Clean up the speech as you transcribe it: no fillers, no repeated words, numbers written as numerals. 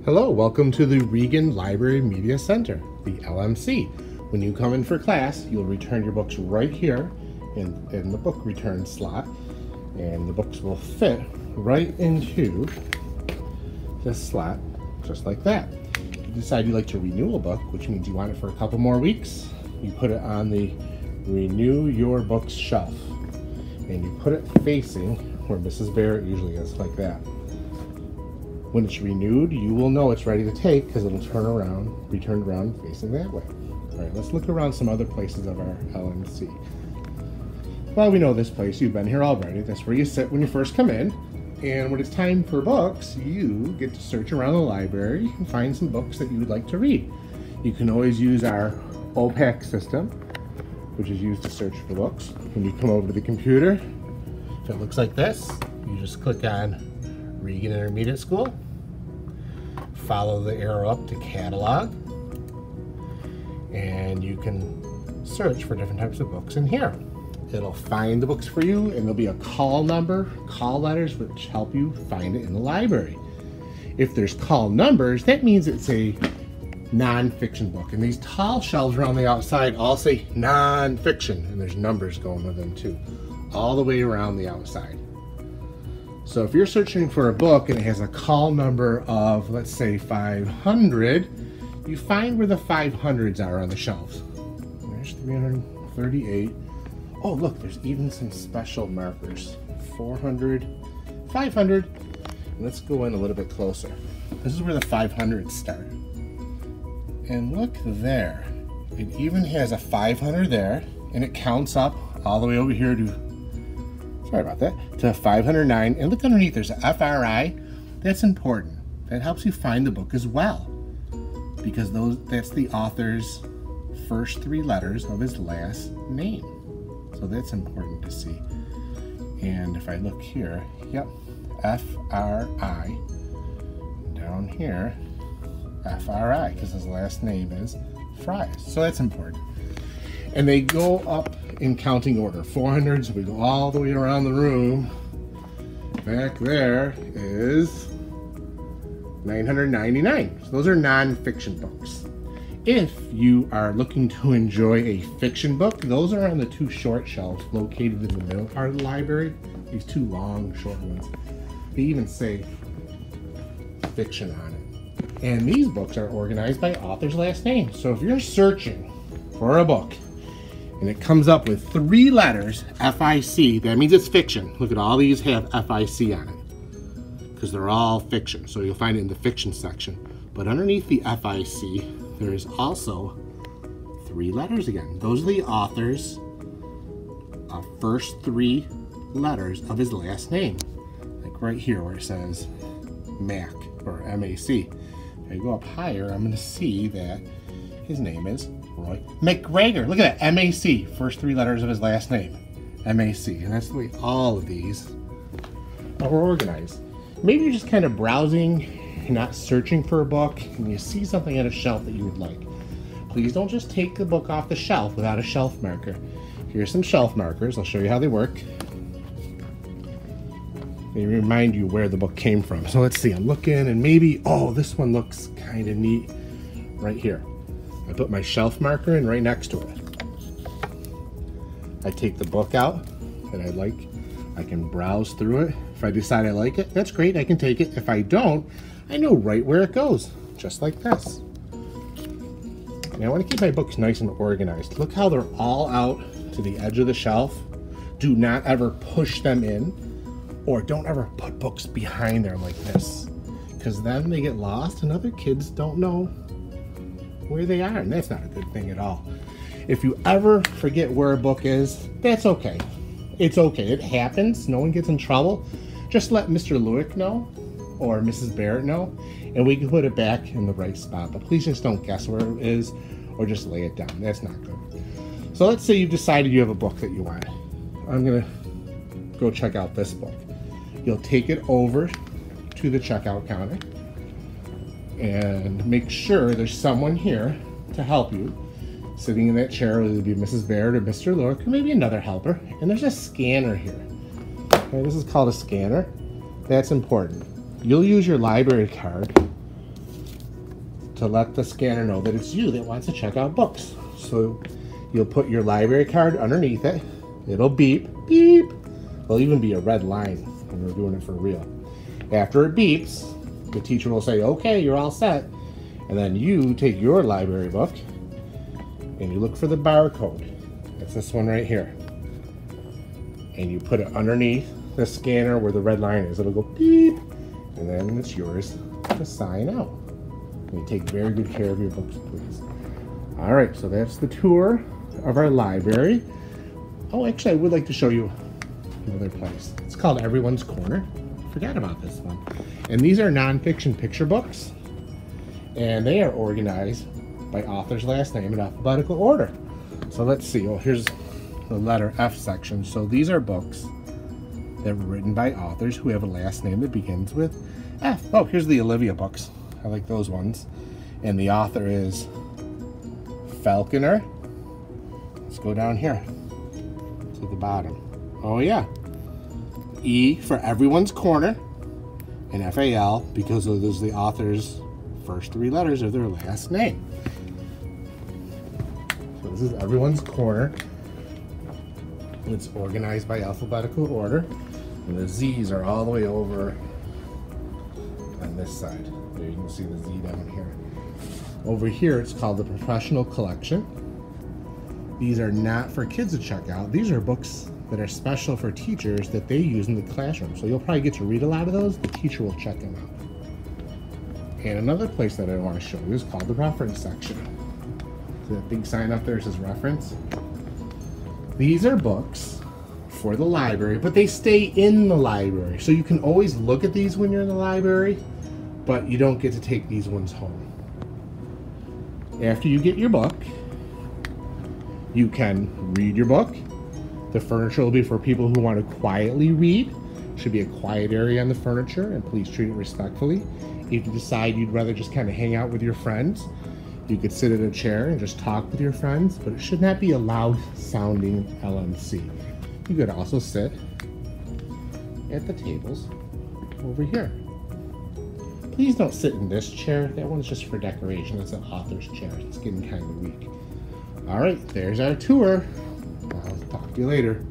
Hello, welcome to the Regan Library Media Center, the LMC. When you come in for class, you'll return your books right here in the book return slot, and the books will fit right into this slot, just like that. If you decide you'd like to renew a book, which means you want it for a couple more weeks, you put it on the Renew Your Books shelf, and you put it facing where Mrs. Barrett usually is, like that. When it's renewed, you will know it's ready to take because it'll be turned around facing that way. All right, let's look around some other places of our LMC. Well, we know this place. You've been here already. That's where you sit when you first come in. And when it's time for books, you get to search around the library and find some books that you would like to read. You can always use our OPAC system, which is used to search for books. When you come over to the computer, if it looks like this, you just click on Regan Intermediate School, follow the arrow up to catalog, and you can search for different types of books in here. It'll find the books for you, and there'll be a call number, call letters, which help you find it in the library. If there's call numbers, that means it's a non-fiction book, and these tall shelves around the outside all say non-fiction, and there's numbers going with them too, all the way around the outside. So if you're searching for a book and it has a call number of, let's say, 500, you find where the 500s are on the shelves. There's 338. Oh, look, there's even some special markers. 400, 500. And let's go in a little bit closer. This is where the 500s start. And look there. It even has a 500 there, and it counts up all the way over here to, sorry about that, to 509. And look underneath, there's a FRI. That's important. That helps you find the book as well, because that's the author's first three letters of his last name. So that's important to see. And if I look here, yep, FRI. Down here, FRI, because his last name is Fries. So that's important. And they go up in counting order. 400, so we go all the way around the room. Back there is 999. So those are non-fiction books. If you are looking to enjoy a fiction book, those are on the two short shelves located in the middle part of the library. These two long, short ones. They even say fiction on it. And these books are organized by author's last name. So if you're searching for a book and it comes up with three letters, FIC, that means it's fiction. Look at all these have FIC on it because they're all fiction. So you'll find it in the fiction section. But underneath the FIC, there is also three letters again. Those are the author's first three letters of his last name. Like right here where it says Mac or MAC. If I go up higher, I'm going to see that his name is Roy McGregor. Look at that, MAC, first three letters of his last name, MAC. And that's the way all of these are organized. Maybe you're just kind of browsing, you're not searching for a book, and you see something at a shelf that you would like. Please don't just take the book off the shelf without a shelf marker. Here's some shelf markers. I'll show you how they work. They remind you where the book came from. So let's see, I'm looking and maybe, oh, this one looks kind of neat right here. I put my shelf marker in right next to it. I take the book out that I like. I can browse through it. If I decide I like it, that's great, I can take it. If I don't, I know right where it goes, just like this. Now I want to keep my books nice and organized. Look how they're all out to the edge of the shelf. Do not ever push them in, or don't ever put books behind there like this, because then they get lost and other kids don't know where they are, and that's not a good thing at all. If you ever forget where a book is, that's okay. It's okay, it happens, no one gets in trouble. Just let Mr. Lewick know, or Mrs. Barrett know, and we can put it back in the right spot. But please just don't guess where it is, or just lay it down. That's not good. So let's say you've decided you have a book that you want. I'm gonna go check out this book. You'll take it over to the checkout counter and make sure there's someone here to help you. Sitting in that chair, whether it be Mrs. Barrett or Mr. Lewick, or maybe another helper. And there's a scanner here. Okay, this is called a scanner. That's important. You'll use your library card to let the scanner know that it's you that wants to check out books. So you'll put your library card underneath it. It'll beep, beep. There'll even be a red line when we're doing it for real. After it beeps, the teacher will say, okay, you're all set. And then you take your library book and you look for the barcode. That's this one right here. And you put it underneath the scanner where the red line is. It'll go beep, and then it's yours to sign out. And you take very good care of your books, please. All right, so that's the tour of our library. Oh, actually, I would like to show you another place. It's called Everyone's Corner. Forgot about this one. And these are nonfiction picture books, and they are organized by author's last name in alphabetical order. So let's see. Oh, here's the letter F section. So these are books that were written by authors who have a last name that begins with F. Oh, here's the Olivia books. I like those ones. And the author is Falconer. Let's go down here to the bottom. Oh yeah. E for Everyone's Corner, and F-A-L because those are the author's first three letters of their last name. So this is Everyone's Corner. It's organized by alphabetical order, and the Z's are all the way over on this side. There you can see the Z down here. Over here it's called the Professional Collection. These are not for kids to check out. These are books that are special for teachers that they use in the classroom. So you'll probably get to read a lot of those. The teacher will check them out. And another place that I want to show you is called the reference section. So that big sign up there says reference. These are books for the library, but they stay in the library. So you can always look at these when you're in the library, but you don't get to take these ones home. After you get your book, you can read your book. The furniture will be for people who want to quietly read. Should be a quiet area on the furniture, and please treat it respectfully. If you decide you'd rather just kind of hang out with your friends, you could sit in a chair and just talk with your friends, but it should not be a loud sounding LMC. You could also sit at the tables over here. Please don't sit in this chair. That one's just for decoration. It's an author's chair. It's getting kind of weak. All right, there's our tour. I'll talk to you later.